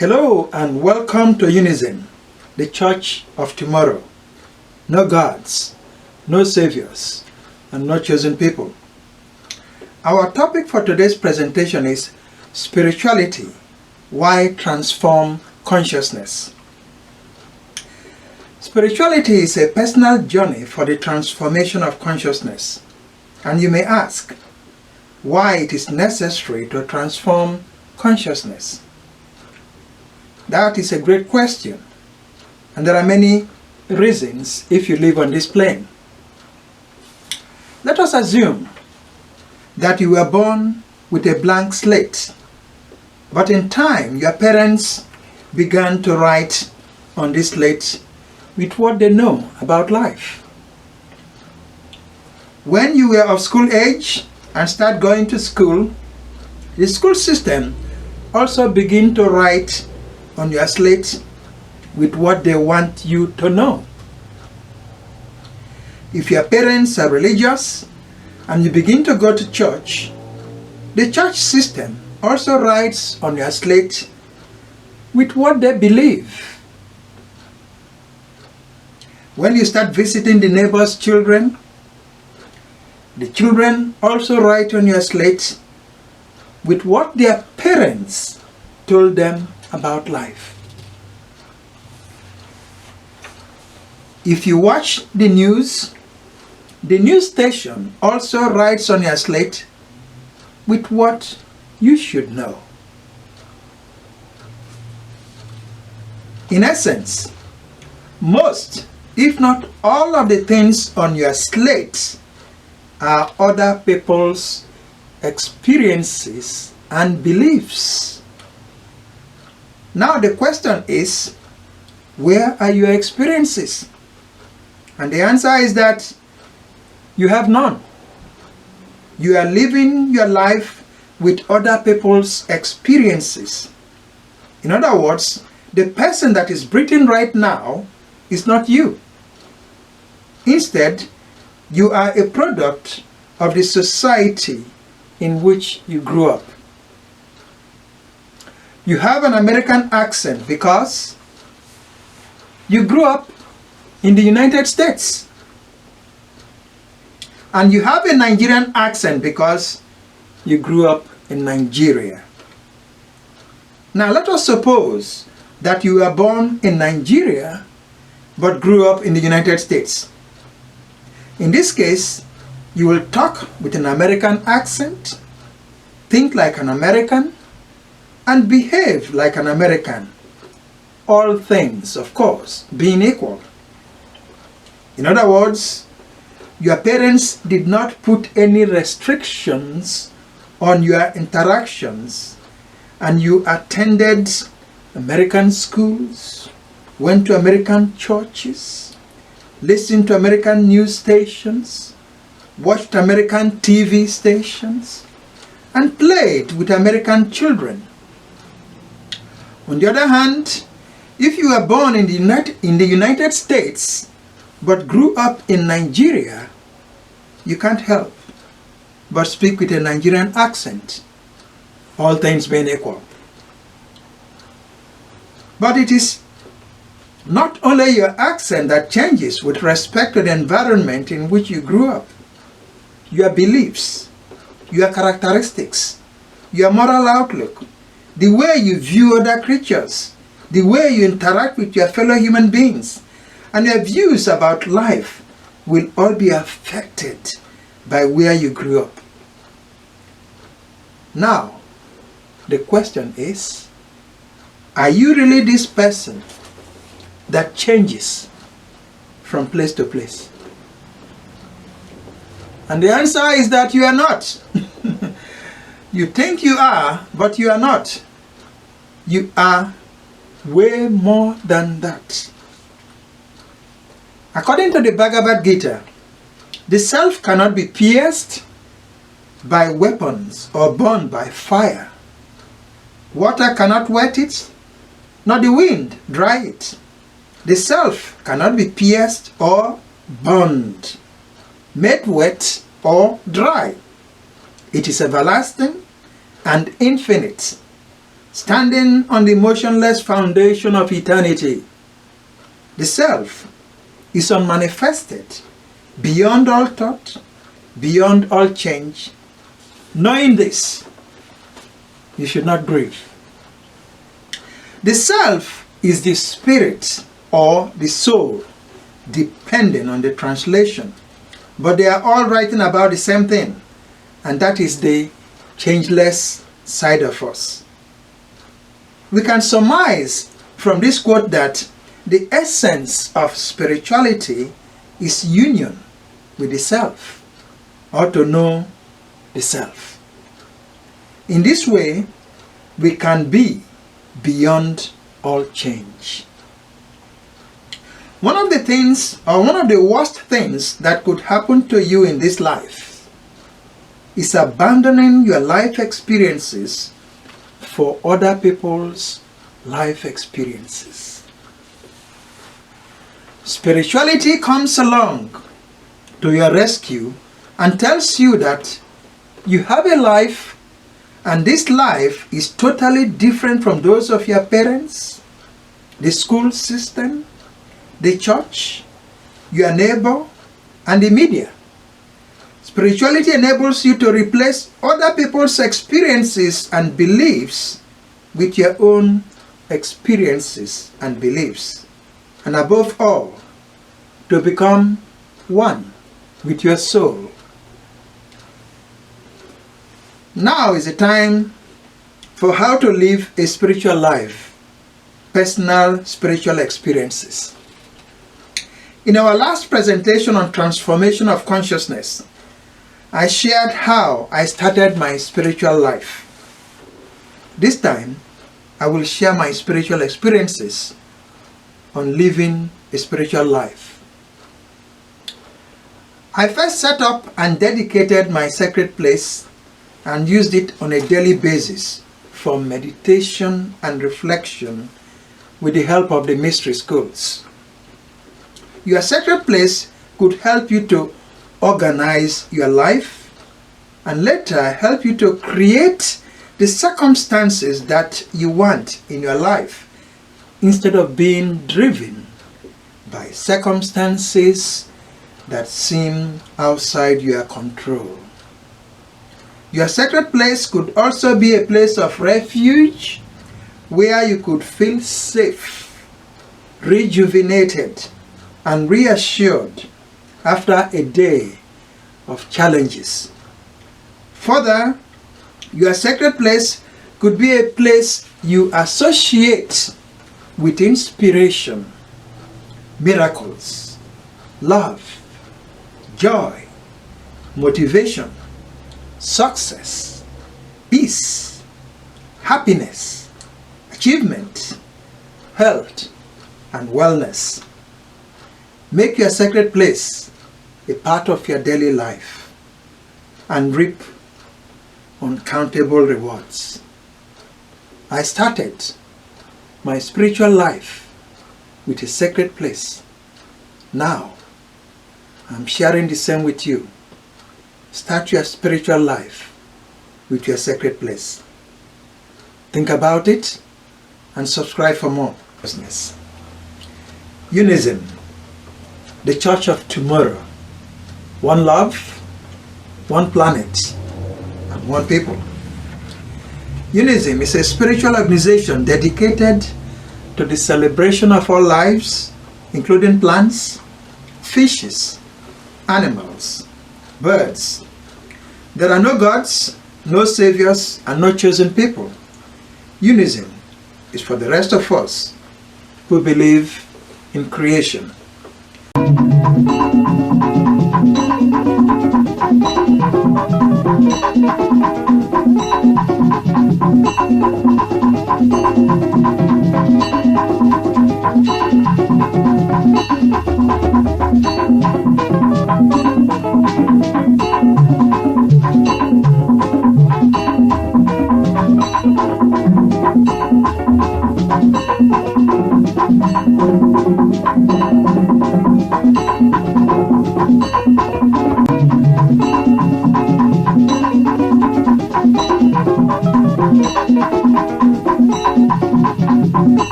Hello and welcome to UNISM, the Church of Tomorrow. No gods, no saviors, and no chosen people. Our topic for today's presentation is Spirituality, Why Transform Consciousness? Spirituality is a personal journey for the transformation of consciousness. And you may ask, why it is necessary to transform consciousness? That is a great question, and there are many reasons if you live on this plane. Let us assume that you were born with a blank slate, but in time your parents began to write on this slate with what they know about life. When you were of school age and start going to school, the school system also begin to write on your slate with what they want you to know. If your parents are religious and you begin to go to church, the church system also writes on your slate with what they believe. When you start visiting the neighbor's children, the children also write on your slate with what their parents told them about life. If you watch the news station also writes on your slate with what you should know. In essence, most, if not all of the things on your slate are other people's experiences and beliefs. Now the question is, where are your experiences? And the answer is that you have none. You are living your life with other people's experiences. In other words, the person that is breathing right now is not you. Instead, you are a product of the society in which you grew up. You have an American accent because you grew up in the United States. And you have a Nigerian accent because you grew up in Nigeria. Now let us suppose that you were born in Nigeria but grew up in the United States. In this case, you will talk with an American accent, think like an American, and behave like an American. All things, of course, being equal. In other words, your parents did not put any restrictions on your interactions, and you attended American schools, went to American churches, listened to American news stations, watched American TV stations, and played with American children. On the other hand, if you were born in the United States but grew up in Nigeria, you can't help but speak with a Nigerian accent, all things being equal. But it is not only your accent that changes with respect to the environment in which you grew up. Your beliefs, your characteristics, your moral outlook, the way you view other creatures, the way you interact with your fellow human beings, and your views about life will all be affected by where you grew up. Now, the question is, are you really this person that changes from place to place? And the answer is that you are not. You think you are, but you are not. You are way more than that. According to the Bhagavad Gita, the self cannot be pierced by weapons or burned by fire. Water cannot wet it, nor the wind dry it. The self cannot be pierced or burned, made wet or dry. It is everlasting and infinite. standing on the motionless foundation of eternity. The self is unmanifested, beyond all thought, beyond all change. Knowing this, you should not grieve. The self is the spirit or the soul, depending on the translation. But they are all writing about the same thing, and that is the changeless side of us. We can surmise from this quote that the essence of spirituality is union with the self, or to know the self. In this way, we can be beyond all change. One of the things, or one of the worst things that could happen to you in this life is abandoning your life experiences for other people's life experiences. Spirituality comes along to your rescue and tells you that you have a life, and this life is totally different from those of your parents, the school system, the church, your neighbor, and the media. Spirituality enables you to replace other people's experiences and beliefs with your own experiences and beliefs. And above all, to become one with your soul. Now is the time for how to live a spiritual life, personal spiritual experiences. In our last presentation on transformation of consciousness, I shared how I started my spiritual life. This time, I will share my spiritual experiences on living a spiritual life. I first set up and dedicated my sacred place and used it on a daily basis for meditation and reflection with the help of the mystery schools. Your sacred place could help you to organize your life and later help you to create the circumstances that you want in your life instead of being driven by circumstances that seem outside your control. Your sacred place could also be a place of refuge where you could feel safe, rejuvenated, and reassured after a day of challenges. Further, your sacred place could be a place you associate with inspiration, miracles, love, joy, motivation, success, peace, happiness, achievement, health, and wellness. Make your sacred place a part of your daily life and reap uncountable rewards. I started my spiritual life with a sacred place. Now, I'm sharing the same with you. Start your spiritual life with your sacred place. Think about it and subscribe for more business. UNISM, the Church of Tomorrow. One love, one planet, and one people. UNISM is a spiritual organization dedicated to the celebration of all lives, including plants, fishes, animals, birds. There are no gods, no saviors, and no chosen people. UNISM is for the rest of us who believe in creation.